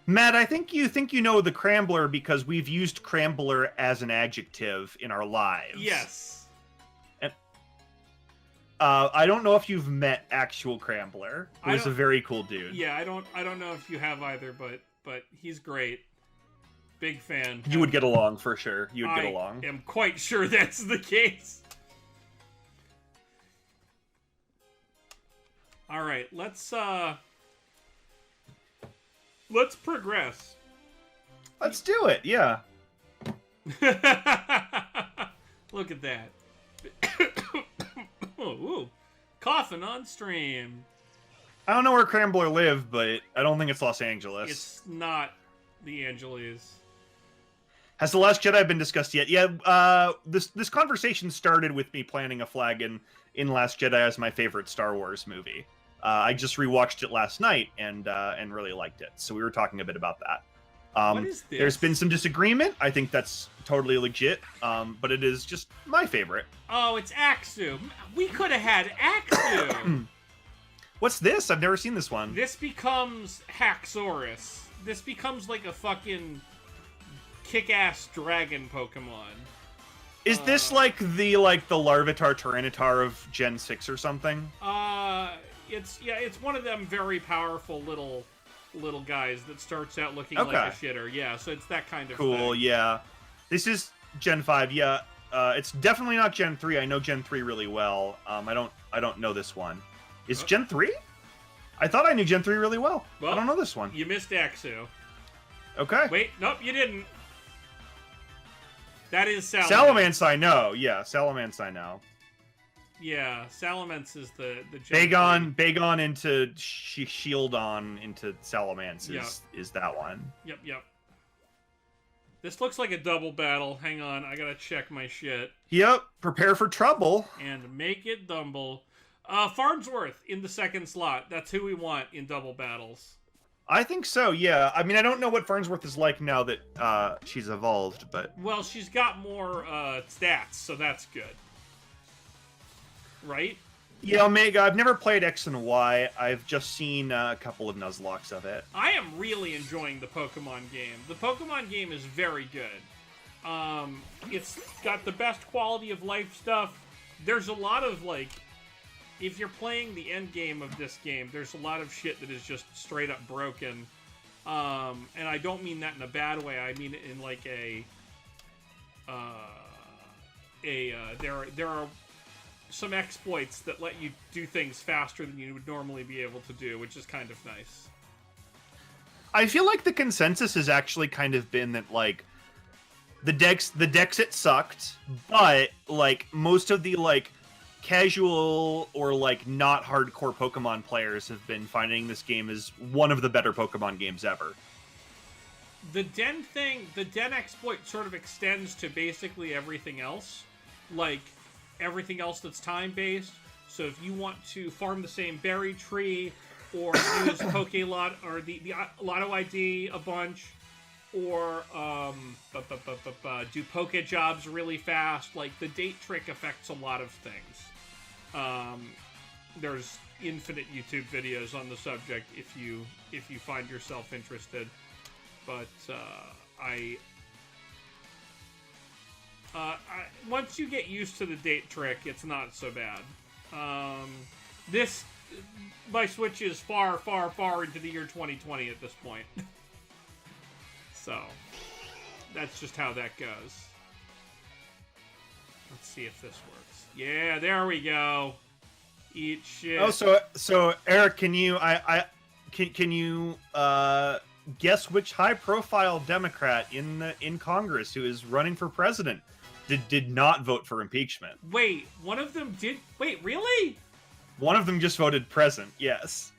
Matt, I think you know the Crambler because we've used Crambler as an adjective in our lives. Yes. And, I don't know if you've met actual Crambler. Who's a very cool dude. Yeah, I don't know if you have either, but he's great. Big fan. You would get along for sure. You would get along. I am quite sure that's the case. All right, let's progress. Let's do it. Yeah. Look at that. Ooh. Coughing on stream. I don't know where Crambler live, but I don't think it's Los Angeles. It's not the Angeles. Has The Last Jedi been discussed yet? Yeah, this conversation started with me planting a flag in Last Jedi as my favorite Star Wars movie. I just rewatched it last night and really liked it. So we were talking a bit about that. What is this? There's been some disagreement. I think that's totally legit, but it is just my favorite. Oh, it's Axu. We could have had Axu. What's this? I've never seen this one. This becomes Haxorus. This becomes like a fucking kick-ass dragon Pokemon. Is this like the Larvitar Tyranitar of Gen 6 or something? It's one of them very powerful little guys that starts out looking like a shitter. Yeah, so it's that kind of cool, thing. Yeah. This is Gen 5, yeah. It's definitely not Gen 3. I know Gen 3 really well. I don't know this one. Is Gen 3? I thought I knew Gen 3 really well. I don't know this one. You missed Axu. Okay. Wait, nope, you didn't. That is Salamence. Salamence I know. Yeah, Salamence I know. Yeah, Salamence is the Bagon into Shieldon into Salamence is that one. Yep. This looks like a double battle. Hang on, I gotta check my shit. Yep, prepare for trouble. And make it dumble. Farnsworth in the second slot. That's who we want in double battles. I think so, yeah. I mean, I don't know what Farnsworth is like now that she's evolved, but... Well, she's got more stats, so that's good. Right? Yeah, Omega. I've never played X and Y. I've just seen a couple of Nuzlocks of it. I am really enjoying the Pokemon game. The Pokemon game is very good. It's got the best quality of life stuff. There's a lot of, like... If you're playing the end game of this game, there's a lot of shit that is just straight up broken. And I don't mean that in a bad way. I mean it in like there are some exploits that let you do things faster than you would normally be able to do, which is kind of nice. I feel like the consensus has actually kind of been that, like, the decks it sucked, but, like, most of the, like, casual or, like, not hardcore Pokemon players have been finding this game as one of the better Pokemon games ever. The Den thing, the Den exploit sort of extends to basically everything else. Like, everything else that's time-based. So if you want to farm the same berry tree, or use Pokelot, or the Lotto ID a bunch, or do Poke jobs really fast, like, the date trick affects a lot of things. There's infinite YouTube videos on the subject if you find yourself interested. But once you get used to the date trick, it's not so bad. My Switch is far, far, far into the year 2020 at this point. So, that's just how that goes. Let's see if this works. Yeah, there we go. Eat shit. Oh, so Eric, can you guess which high-profile Democrat in Congress who is running for president did not vote for impeachment? Wait, one of them did? Wait, really? One of them just voted present. Yes.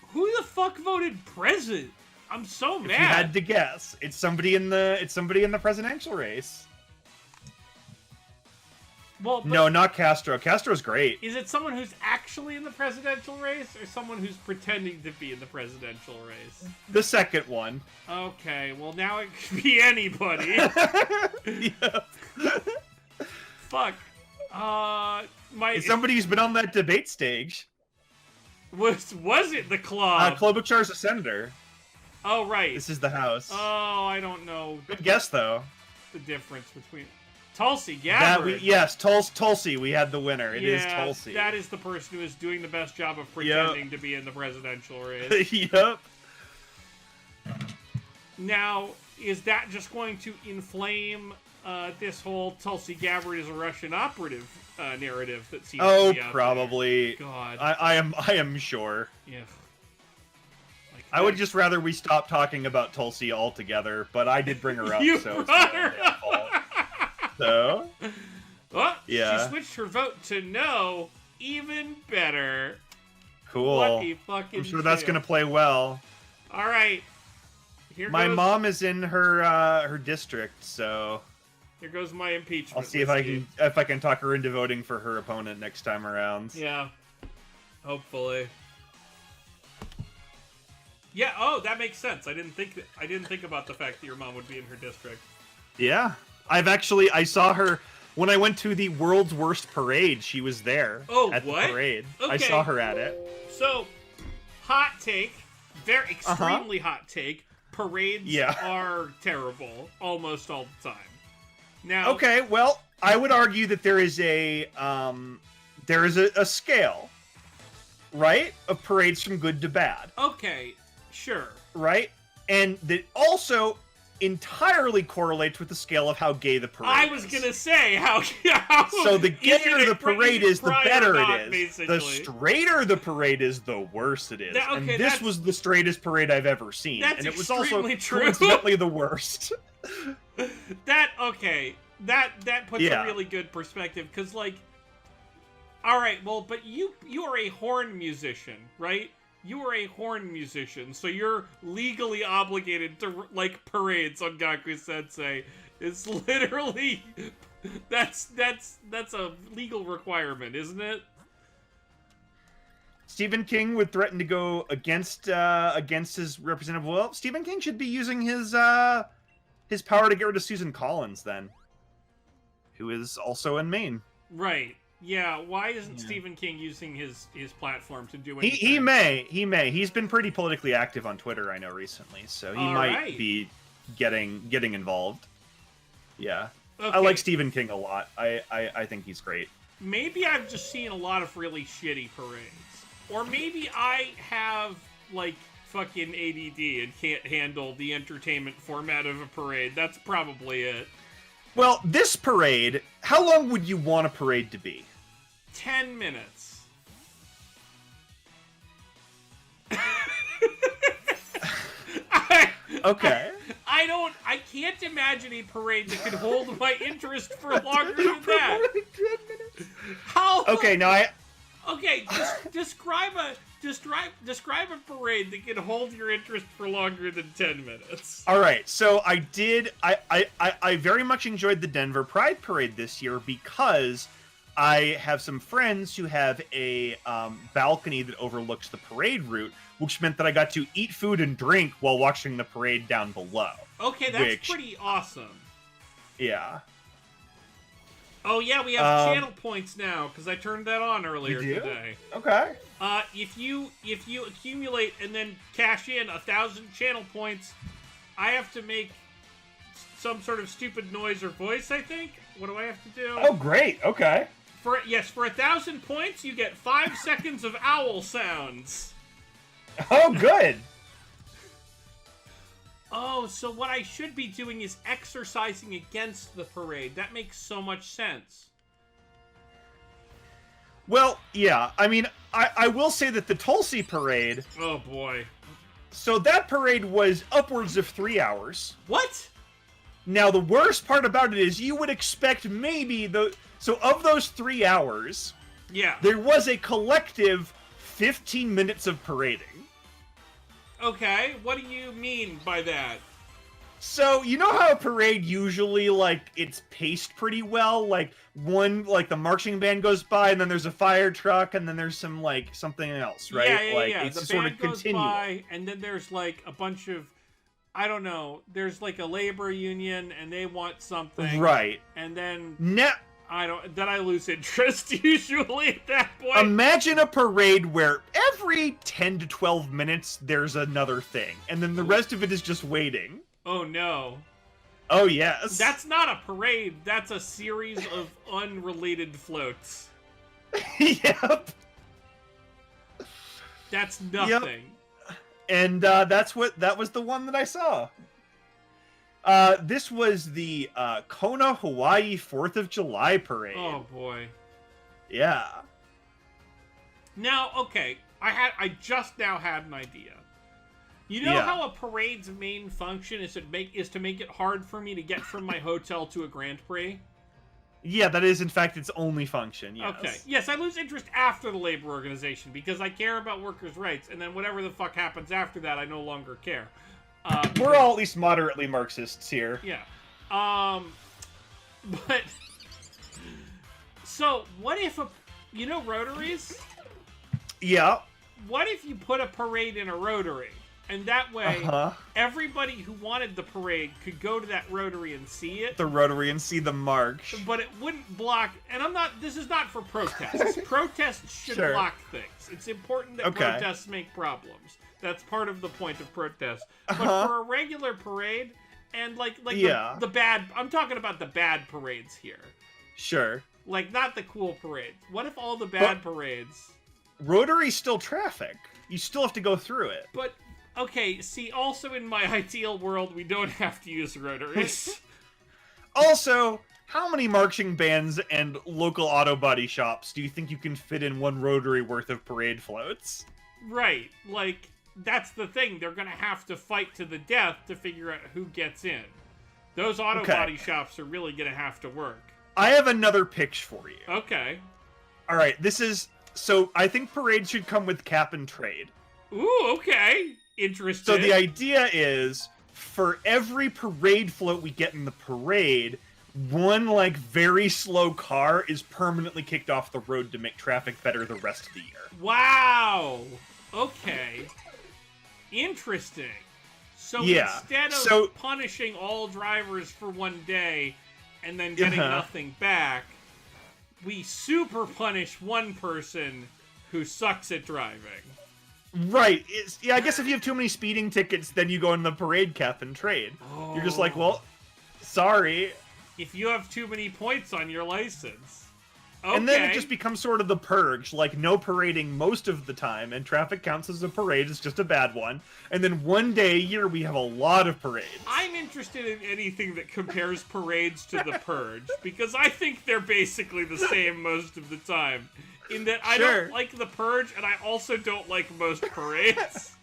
Who the fuck voted president? I'm so mad. If you had to guess, it's somebody in the presidential race. Well, no, not Castro. Castro's great. Is it someone who's actually in the presidential race, or someone who's pretending to be in the presidential race? The second one. Okay, well now it could be anybody. Yeah. Fuck. It's somebody who's been on that debate stage. Was it the Club? Klobuchar's a senator. Oh, right. This is the house. Oh, I don't know Good guess, though. the difference between... Tulsi Gabbard. Yes, Tulsi. We had the winner. It is Yeah, Tulsi. that is the person who is doing the best job of pretending to be in the presidential race. Yep. Now, is that just going to inflame this whole Tulsi Gabbard is a Russian operative narrative that seems to be out probably. there? God. I am sure. Yeah. Like I would just rather we stop talking about Tulsi altogether, but I did bring her up, You so it's brought my her damn fault. So, Oh, yeah. She switched her vote to no. Even better. Cool. What a fucking I'm sure that's champ. gonna play well. All right. Here My goes, mom is in her district, so Here goes my impeachment. I'll see if I can talk her into voting for her opponent next time around. Yeah. Hopefully. Yeah. Oh, that makes sense. I didn't think about the fact that your mom would be in her district. Yeah. I saw her when I went to the world's worst parade. She was there at the parade. Okay. I saw her at it. So, hot take, very extremely hot take. Parades are terrible almost all the time. Now, okay, well, I would argue that there is a scale, right, of parades from good to bad. Okay, sure. Right, and that also entirely correlates with the scale of how gay the parade I was is. gonna say how So the gayer the parade is, the better not, it is. basically. The straighter the parade is, the worse it is. And this was the straightest parade I've ever seen. That's and it was also true. coincidentally the worst. That puts a really good perspective, because, like, all right, well, but you are a horn musician, right? You are a horn musician, so you're legally obligated to like parades on Gaku Sensei. It's literally that's a legal requirement, isn't it? Stephen King would threaten to go against his representative. Well, Stephen King should be using his power to get rid of Susan Collins, then, who is also in Maine. Right. Yeah, why isn't Stephen King using his platform to do anything? He may. He's been pretty politically active on Twitter, I know, recently, so he might be getting involved. Yeah. Okay. I like Stephen King a lot. I think he's great. Maybe I've just seen a lot of really shitty parades. Or maybe I have, like, fucking ADD and can't handle the entertainment format of a parade. That's probably it. Well, this parade, how long would you want a parade to be? 10 minutes. Okay. I can't imagine a parade that could hold my interest for longer than that. How? Okay, now Okay, describe a parade that can hold your interest for longer than 10 minutes. All right, so I very much enjoyed the Denver Pride Parade this year because I have some friends who have a balcony that overlooks the parade route, which meant that I got to eat food and drink while watching the parade down below. Okay, that's pretty awesome. Yeah. Oh yeah, we have channel points now because I turned that on earlier today. Okay. If you accumulate and then cash in 1,000 channel points, I have to make some sort of stupid noise or voice. I think. What do I have to do? Oh, great. Okay. For 1,000 points, you get 5 seconds of owl sounds. Oh, good. Oh, so what I should be doing is exercising against the parade. That makes so much sense. Well, yeah. I mean, I will say that the Tulsi parade... Oh, boy. So that parade was upwards of 3 hours. What? Now, the worst part about it is you would expect maybe... So of those 3 hours... Yeah. There was a collective 15 minutes of parading. Okay, what do you mean by that? So, you know how a parade usually, like, it's paced pretty well? Like, the marching band goes by, and then there's a fire truck, and then there's some, like, something else, right? Yeah. It's the sort band of goes continual. by, and then there's, like, a bunch of, I don't know, there's, like, a labor union, and they want something. Right. And then... I lose interest usually at that point. Imagine a parade where every 10 to 12 minutes there's another thing, and then the rest of it is just waiting. Oh no. Oh yes. That's not a parade, that's a series of unrelated floats. Yep. That's nothing. Yep. And that was the one that I saw. This was the Kona, Hawaii 4th of July parade. Oh boy. Yeah. Now, okay, I just now had an idea. You know how a parade's main function is to make it hard for me to get from my hotel to a Grand Prix? Yeah, that is in fact its only function, yes. Okay. Yes, I lose interest after the labor organization because I care about workers' rights, and then whatever the fuck happens after that, I no longer care. We're all at least moderately Marxists here. Yeah. But so what if you know rotaries? Yeah. What if you put a parade in a rotary? And that way, everybody who wanted the parade could go to that rotary and see it. The rotary and see the march. But it wouldn't block. And this is not for protests. Protests should block things. It's important that protests make problems. That's part of the point of protests. But for a regular parade, and the bad, I'm talking about the bad parades here. Sure. Like, not the cool parades. What if all the bad parades... Rotary's still traffic. You still have to go through it. But... Okay, see, also in my ideal world, we don't have to use rotaries. Also, how many marching bands and local auto body shops do you think you can fit in one rotary worth of parade floats? Right, like, that's the thing. They're gonna have to fight to the death to figure out who gets in. Those auto body shops are really gonna have to work. I have another pitch for you. Okay. Alright, this is... So, I think parades should come with cap and trade. Ooh, okay. Interesting. So the idea is, for every parade float we get in the parade, one, like, very slow car is permanently kicked off the road to make traffic better the rest of the year. Wow! Okay. Interesting. So instead of punishing all drivers for one day and then getting nothing back, we super punish one person who sucks at driving. Right. I guess if you have too many speeding tickets, then you go in the parade cap and trade. Oh. You're just like, well, sorry. If you have too many points on your license. Okay. And then it just becomes sort of the purge, like no parading most of the time, and traffic counts as a parade, it's just a bad one. And then one day a year we have a lot of parades. I'm interested in anything that compares parades to the purge, because I think they're basically the same most of the time. In that I don't like the purge, and I also don't like most parades.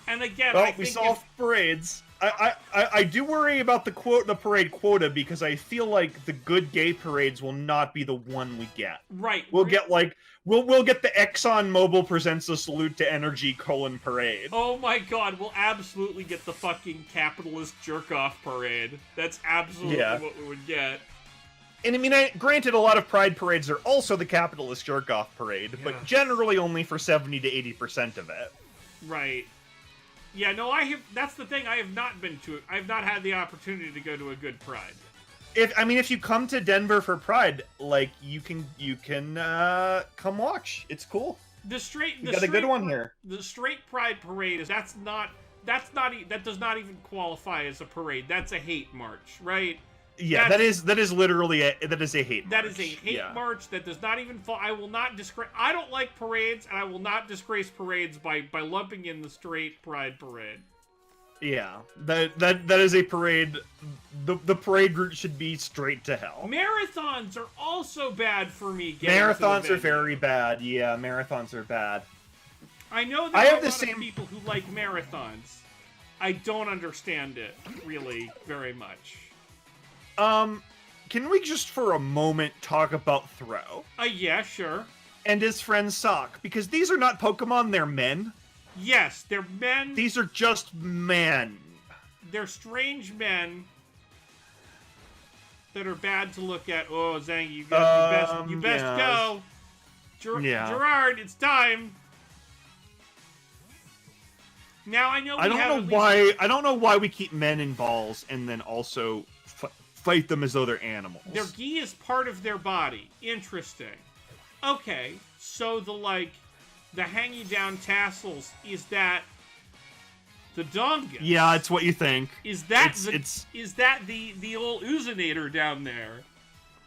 And again, well, I think we solved parades. I do worry about the parade quota because I feel like the good gay parades will not be the one we get. Right. We'll get like we'll get the Exxon Mobil presents a salute to energy parade. Oh my god, we'll absolutely get the fucking capitalist jerk off parade. That's absolutely what we would get. And I mean, granted, a lot of pride parades are also the capitalist jerk-off parade, but generally only for 70 to 80% of it. Right. Yeah, no, that's the thing, I have not been to it. I have not had the opportunity to go to a good pride. If you come to Denver for Pride, like, you can come watch. It's cool. We got a good one here. The straight Pride parade that does not even qualify as a parade. That's a hate march, right? Yeah, that is literally a hate march. That is a hate march that does not even fall. I will not disgrace. I don't like parades, and I will not disgrace parades by lumping in the straight pride parade. Yeah, that is a parade. The parade route should be straight to hell. Marathons are also bad for me. Marathons are very bad. Yeah, marathons are bad. I know there are a lot of people who like marathons. I don't understand it really very much. Can we just for a moment talk about Throw? Yeah, sure. And his friend Sock, because these are not Pokemon, they're men. Yes, they're men. These are just men. They're strange men that are bad to look at. Oh, Zang, you best go. Gerard, it's time. Now I know I don't know why we keep men in balls and then also fight them as though they're animals. Their gi is part of their body. Interesting. Okay, so the hanging down tassels, is that the dongus? Yeah, it's what you think. Is that the old oozinator down there?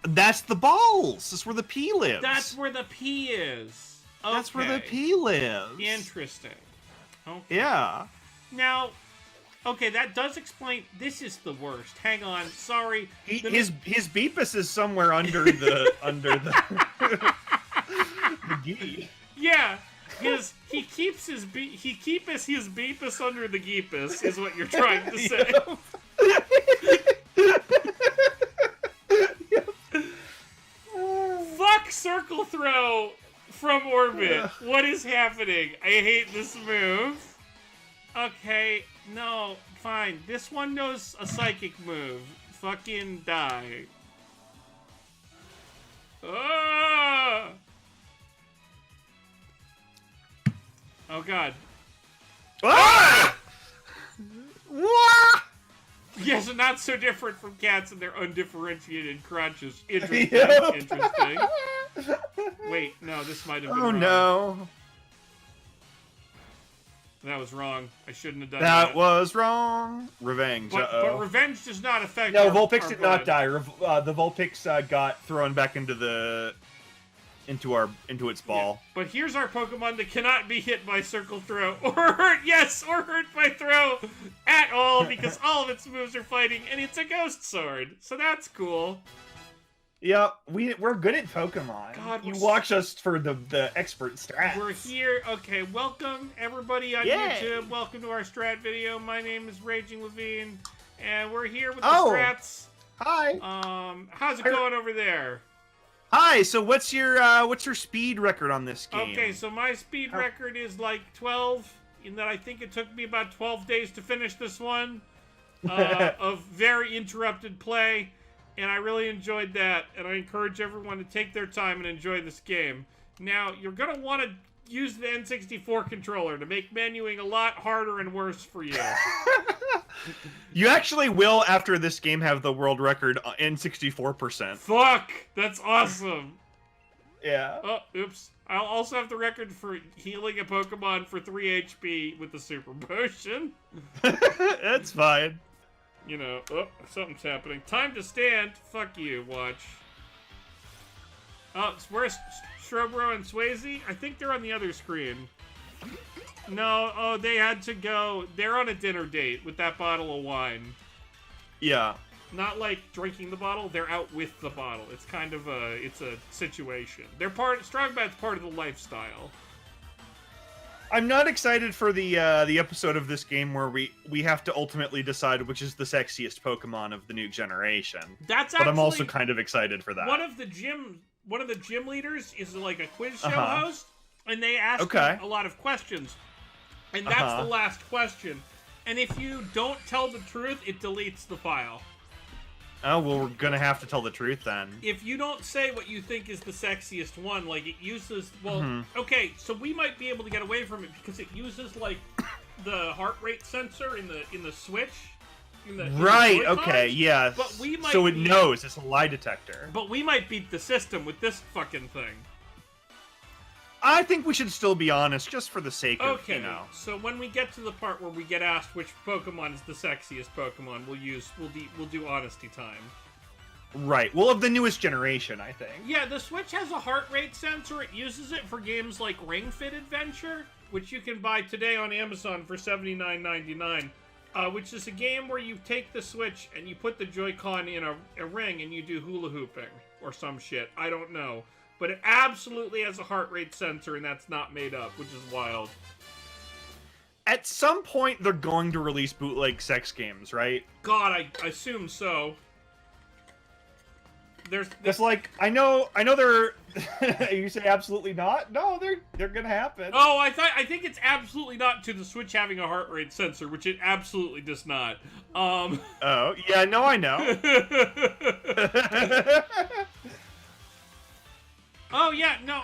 That's the balls. That's where the pee lives. That's where the pee is. Okay. That's where the pee lives. Interesting. Okay. Yeah. Now, okay, that does explain. This is the worst. Hang on, sorry. His beepus is somewhere under the the gi. Yeah, he keeps his beepus under the geepus is what you're trying to say. Fuck circle throw from orbit. What is happening? I hate this move. Okay, no, fine. This one knows a psychic move. Fucking die. Ah! Oh god. Ah! What? Yes, not so different from cats and their undifferentiated crunches. Interesting. Yep. Interesting. Wait, no, this might have been wrong. Oh no. That was wrong. I shouldn't have done That that. was wrong. Revenge. But revenge does not affect No, our Vulpix did not blood. die. The Vulpix got thrown back into its ball. Yeah. But here's our Pokemon that cannot be hit by Circle Throw or hurt, or hurt by Throw at all because all of its moves are fighting, and it's a Ghost Sword. So that's cool. Yeah, we're good at Pokemon. God, you watch us for the expert strats. We're here. Okay, welcome everybody on YouTube. Welcome to our strat video. My name is Raging Levine, and we're here with the strats. Hi. How's it going over there? Hi. So what's your speed record on this game? Okay, so my speed record is like 12, in that I think it took me about 12 days to finish this one of very interrupted play. And I really enjoyed that, and I encourage everyone to take their time and enjoy this game. Now, you're going to want to use the N64 controller to make menuing a lot harder and worse for you. You actually will, after this game, have the world record N64%. Fuck! That's awesome! Yeah. Oh, oops. I'll also have the record for healing a Pokemon for 3 HP with the Super Potion. That's fine. You know, oh, something's happening. Time to stand. Fuck you, watch. Oh, where's Strobro and Swayze? I think they're on the other screen. No, oh, they had to go. They're on a dinner date with that bottle of wine. Yeah. Not like drinking the bottle, they're out with the bottle. It's kind of a situation. Strongbat's part of the lifestyle. I'm not excited for the episode of this game where we have to ultimately decide which is the sexiest Pokemon of the new generation. That's actually, but I'm also kind of excited for that. One of the gym leaders is like a quiz show host, and they ask you a lot of questions. And that's the last question. And if you don't tell the truth, it deletes the file. Oh, well, we're gonna have to tell the truth then. If you don't say what you think is the sexiest one, like it uses, well, okay, so we might be able to get away from it because it uses like the heart rate sensor in the Switch. Right. Okay. Yeah. But we might. So it knows it's a lie detector. But we might beat the system with this fucking thing. I think we should still be honest, just for the sake of, you know. So when we get to the part where we get asked which Pokemon is the sexiest Pokemon, we'll do honesty time. Right. Well, of the newest generation, I think. Yeah, the Switch has a heart rate sensor. It uses it for games like Ring Fit Adventure, which you can buy today on Amazon for $79.99. Which is a game where you take the Switch and you put the Joy-Con in a ring and you do hula hooping or some shit. I don't know. But it absolutely has a heart rate sensor, and that's not made up, which is wild. At some point, they're going to release bootleg sex games, right? God, I assume so. It's like, I know they're... You say absolutely not? No, they're gonna happen. Oh, I think it's absolutely not to the Switch having a heart rate sensor, which it absolutely does not. Oh, yeah, no, I know. Oh yeah, no,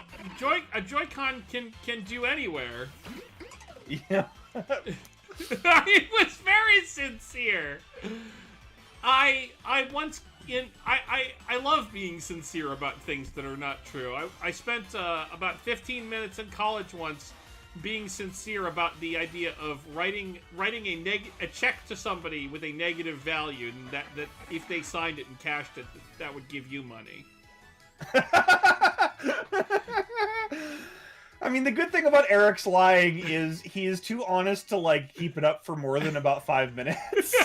a Joy-Con can do anywhere. Yeah. I was very sincere. I love being sincere about things that are not true. I spent about 15 minutes in college once being sincere about the idea of writing a check to somebody with a negative value, and that if they signed it and cashed it, that would give you money. I mean, the good thing about Eric's lying is he is too honest to, like, keep it up for more than about 5 minutes.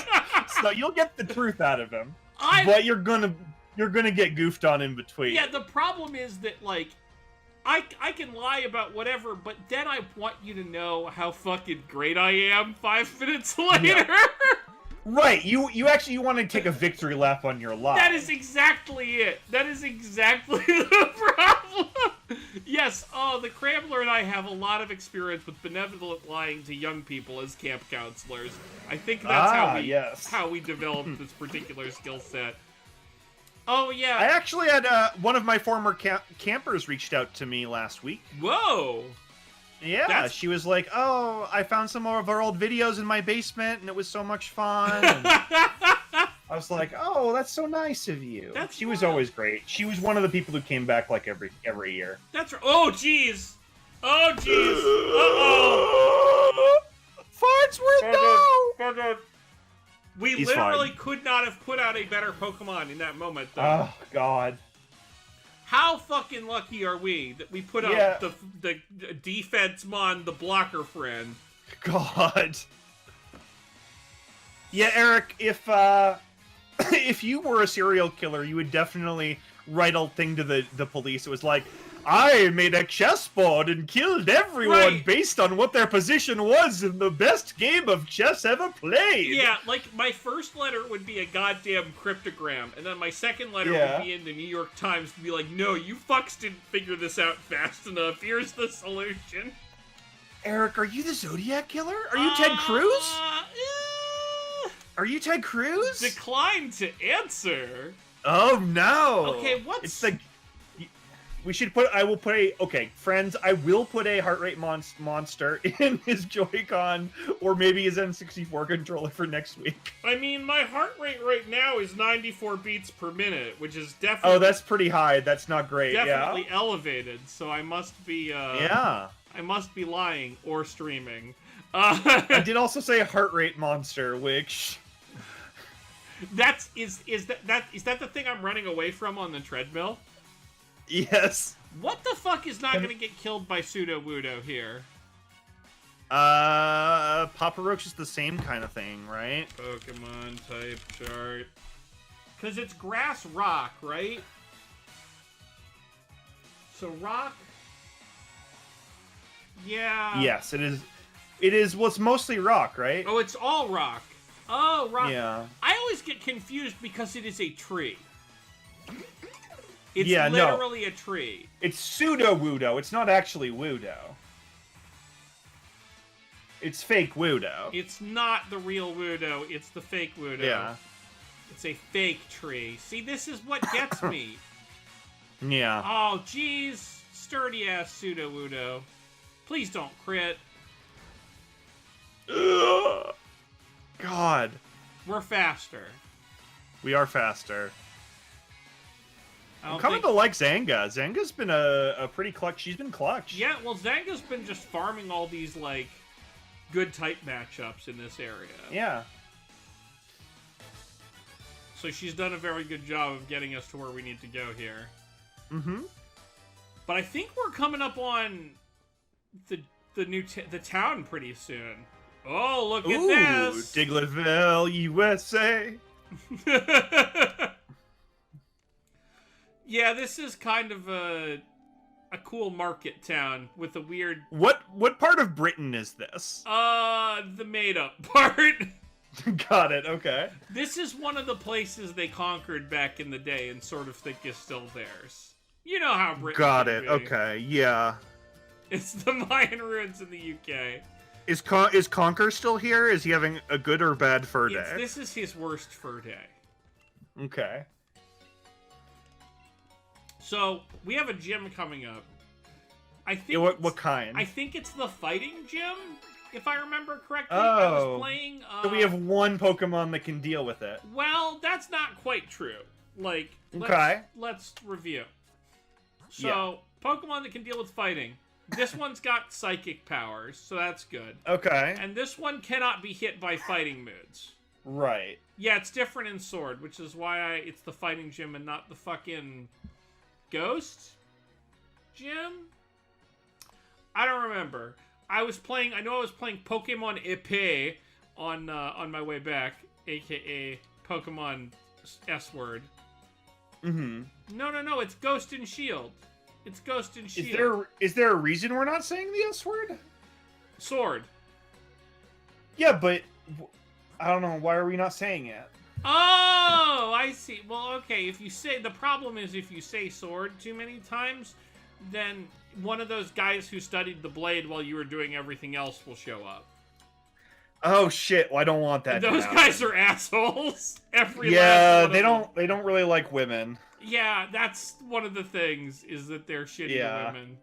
So you'll get the truth out of him. But you're gonna get goofed on in between. Yeah, the problem is that, like, I can lie about whatever, but then I want you to know how fucking great I am 5 minutes later. Yeah. Right, you want to take a victory lap on your lie. That is exactly it. That is exactly the problem. Yes, the Crambler and I have a lot of experience with benevolent lying to young people as camp counselors. I think that's how we developed this particular skill set. Oh, yeah. I actually had one of my former campers reached out to me last week. Whoa. Yeah, she was like, "Oh, I found some more of our old videos in my basement, and it was so much fun." And I was like, "Oh, that's so nice of you." She was always great. She was one of the people who came back like every year. That's right. Oh, jeez. Oh, jeez. Uh-oh. Farnsworth, no! He's literally could not have put out a better Pokemon in that moment, though. Oh, God. How fucking lucky are we that we put out the defense mon, the blocker friend? God. Yeah, Eric, if you were a serial killer, you would definitely write a thing to the police. It was like, I made a chessboard and killed everyone based on what their position was in the best game of chess ever played. Yeah, like, my first letter would be a goddamn cryptogram, and then my second letter would be in the New York Times to be like, no, you fucks didn't figure this out fast enough. Here's the solution. Eric, are you the Zodiac Killer? Are you Ted Cruz? Are you Ted Cruz? Decline to answer. Oh, no. Okay, what's... It's like... We should put... Okay, friends, I will put a heart rate monster in his Joy-Con or maybe his N64 controller for next week. I mean, my heart rate right now is 94 beats per minute, which is definitely... Oh, that's pretty high. That's not great, definitely elevated, so I must be, Yeah. I must be lying or streaming. I did also say heart rate monster, which... Is that the thing I'm running away from on the treadmill? Yes. What the fuck is not gonna get killed by Pseudo-Wudo here? Papa Roach is the same kind of thing, right? Pokemon type chart. Because it's grass rock, right? So rock... Yeah. Yes, it is. It is, well, it's mostly rock, right? Oh, it's all rock. Oh, rock. Yeah. I always get confused because it is a tree. It's yeah, literally a tree. It's pseudo-Wudo. It's not actually Wudo. It's fake Wudo. It's not the real Wudo. It's the fake Wudo. Yeah. It's a fake tree. See, this is what gets me. Yeah. Oh, jeez. Sturdy-ass Pseudo-Wudo. Please don't crit. Ugh. God. We're faster. We are faster. I'm coming to like Zanga. Zanga's been a pretty clutch. She's been clutch. Yeah, well, Zanga's been just farming all these, like, good type matchups in this area. Yeah. So she's done a very good job of getting us to where we need to go here. Mm-hmm. But I think we're coming up on the town pretty soon. Oh, look at this! Diglettville, USA. Yeah, this is kind of a cool market town with a weird... What part of Britain is this? The made-up part. Got it, okay. This is one of the places they conquered back in the day and sort of think is still theirs. You know how Britain Got it, be. okay, yeah. It's the Mayan ruins in the UK. Is Conker still here? Is he having a good or bad fur day? This is his worst fur day. Okay. So, we have a gym coming up. I think Yeah, what kind? I think it's the fighting gym. if I remember correctly. I was Oh. playing. So we have one Pokemon that can deal with it. Well, that's not quite true. Like, Okay. let's review. So, Pokemon that can deal with fighting. This one's got psychic powers, so that's good. Okay. And this one cannot be hit by fighting moods. Right. Yeah, it's different in Sword, which is why it's the fighting gym and not the fucking ghost gym? I don't remember. I know I was playing Pokemon Epée on my way back, aka Pokemon S-word. Mm-hmm. No, it's Ghost and Shield. It's Ghost and Shield. Is there a reason we're not saying the S word? Sword. Yeah, but I don't know. Why are we not saying it? Oh, I see. Well, okay. The problem is if you say sword too many times, then one of those guys who studied the blade while you were doing everything else will show up. Oh shit! Well, I don't want that. Those guys are assholes. Yeah, they don't really like women. Yeah, that's one of the things, is that they're shitty to women.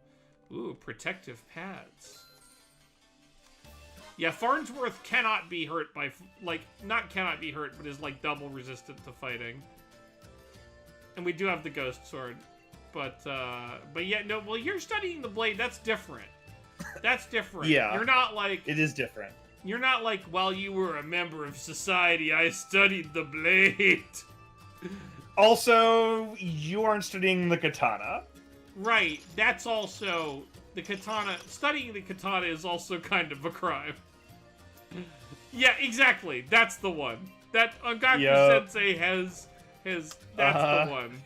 Ooh, protective pads. Yeah, Farnsworth cannot be hurt by, not cannot be hurt, but is, double resistant to fighting. And we do have the Ghost Sword. But yeah, no, well, you're studying the blade, that's different. That's different. Yeah. You're not It is different. You're not while you were a member of society, I studied the blade. Also, you aren't studying the katana. Right, that's also... The katana... Studying the katana is also kind of a crime. Yeah, exactly. That's the one. That Ongaku-sensei has... That's the one.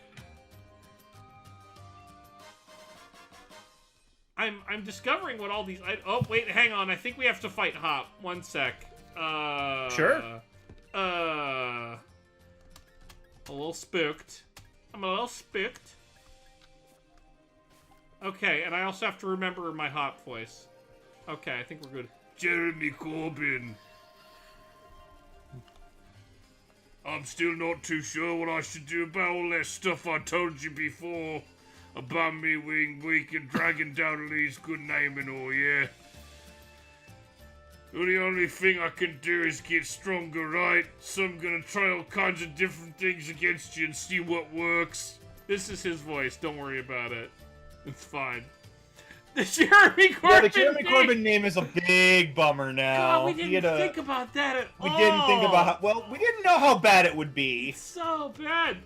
I'm discovering what all these... oh, wait, hang on. I think we have to fight Hop. One sec. Sure. A little spooked. I'm a little spooked. Okay, and I also have to remember my Hop voice. Okay, I think we're good. Jeremy Corbyn. I'm still not too sure what I should do about all that stuff I told you before. About me being weak and dragging down Lee's good name and all, yeah? Well, the only thing I can do is get stronger, right? So I'm gonna try all kinds of different things against you and see what works. This is his voice, don't worry about it. It's fine. The Jeremy Corbyn Yeah, the Jeremy Corbyn name is a big bummer now. God, we didn't think about that at all. We didn't think about we didn't know how bad it would be. It's so bad.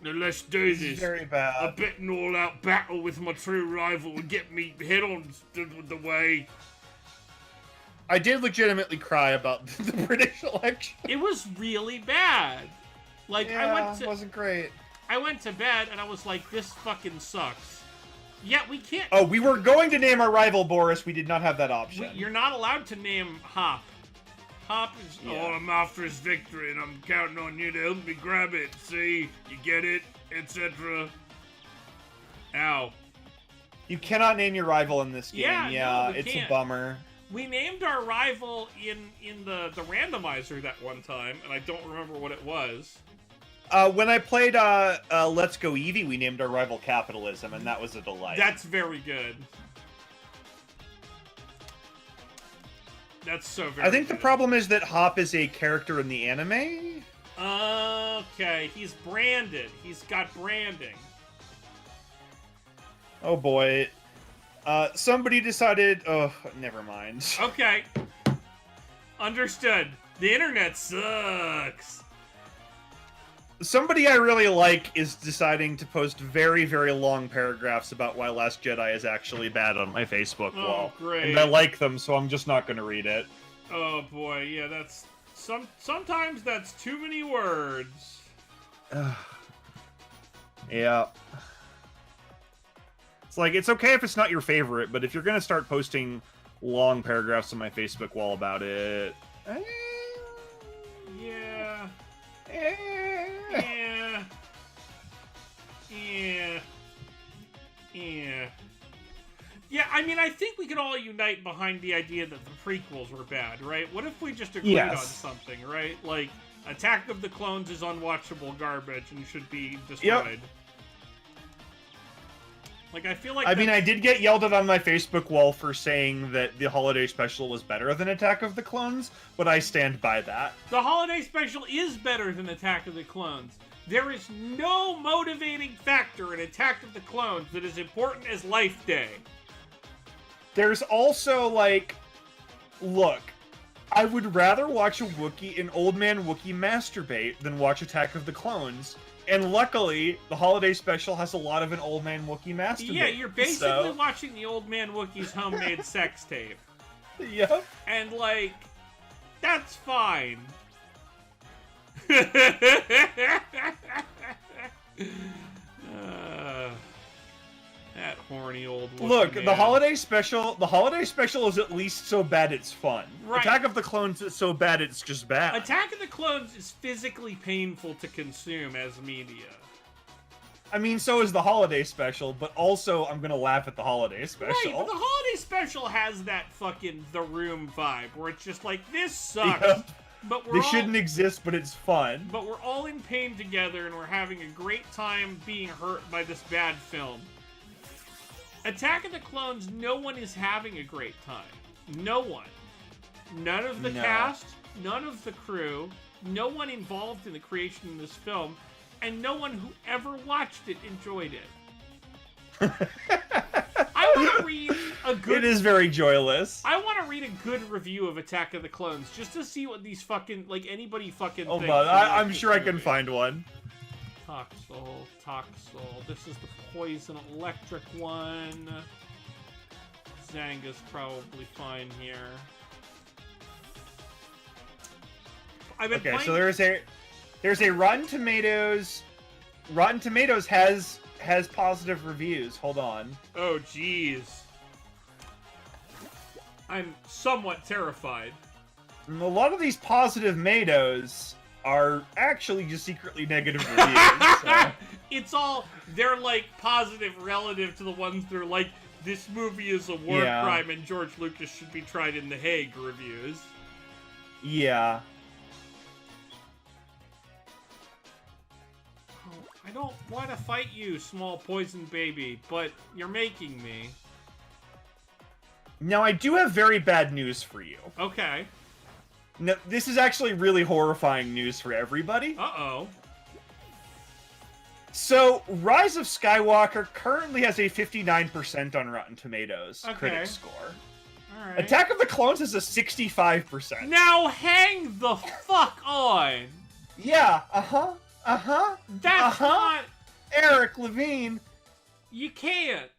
Now let's do this. Very bad. I bet an all-out battle with my true rival would get me head-on with the way. I did legitimately cry about the British election. It was really bad. It wasn't great. I went to bed and I was like, this fucking sucks. Yeah, we can't... Oh, we were going to name our rival Boris. We did not have that option. You're not allowed to name Hop. Hop is... Yeah. Oh, I'm after his victory and I'm counting on you to help me grab it. See? You get it? Etc. Ow. You cannot name your rival in this game. Yeah, no, we it's can't. A bummer. We named our rival in the randomizer that one time, and I don't remember what it was. When I played Let's Go Eevee, we named our rival Capitalism, and that was a delight. That's very good. That's so very I think good. the problem is that Hop is a character in the anime. Okay, he's branded. He's got branding. Oh boy. Somebody decided... Oh, never mind. Okay. Understood. The internet sucks. Somebody I really like is deciding to post very, very long paragraphs about why Last Jedi is actually bad on my Facebook wall. Great. And I like them, so I'm just not going to read it. Oh boy, yeah, that's... Sometimes that's too many words. Yeah. It's like, it's okay if it's not your favorite, but if you're going to start posting long paragraphs on my Facebook wall about it... Yeah. Yeah. Yeah, I mean, I think we could all unite behind the idea that the prequels were bad, right? What if we just agreed on something, right? Like, Attack of the Clones is unwatchable garbage and should be destroyed. Like, I feel like I mean, I did get yelled at on my Facebook wall for saying that the holiday special was better than Attack of the Clones, but I stand by that. the holiday special is better than Attack of the Clones. There is no motivating factor in Attack of the Clones that is important as Life Day. There's also, like, look, I would rather watch an old man Wookiee masturbate than watch Attack of the Clones. And luckily, the holiday special has a lot of an old man Wookiee masturbate. Yeah, you're basically watching the old man Wookiee's homemade sex tape. Yep. And, like, that's fine. That horny old Wookiee Look, man. the holiday special is at least so bad it's fun. Right. Attack of the Clones is so bad it's just bad. Attack of the Clones is physically painful to consume as media. I mean, so is the holiday special, but also I'm gonna laugh at the holiday special. Right, but the holiday special has that fucking The Room vibe, where it's just like, this sucks, Yep. but They shouldn't exist, but it's fun. But we're all in pain together, and we're having a great time being hurt by this bad film. Attack of the Clones, no one is having a great time. No one. None of the cast, none of the crew, no one involved in the creation of this film, and no one who ever watched it enjoyed it. I want to read a good... It is very joyless. I want to read a good review of Attack of the Clones, just to see what these fucking, like, anybody fucking Oh, thinks. but I'm sure I can find one. Toxel. This is the poison electric one. Zanga's probably fine here. Okay, so there's a Rotten Tomatoes. Rotten Tomatoes has positive reviews. Hold on. Oh, jeez. I'm somewhat terrified. And a lot of these positive Mados are actually just secretly negative reviews. So. It's all, they're like positive relative to the ones that are like, this movie is a war crime and George Lucas should be tried in The Hague reviews. Yeah. Oh, I don't want to fight you, small poison baby, but you're making me. Now, I do have very bad news for you. Okay. No, this is actually really horrifying news for everybody. Uh-oh. So, Rise of Skywalker currently has a 59% on Rotten Tomatoes critic score. All right. Attack of the Clones has a 65%. Now hang the fuck on! Yeah, That's not... Eric Levine. You can't.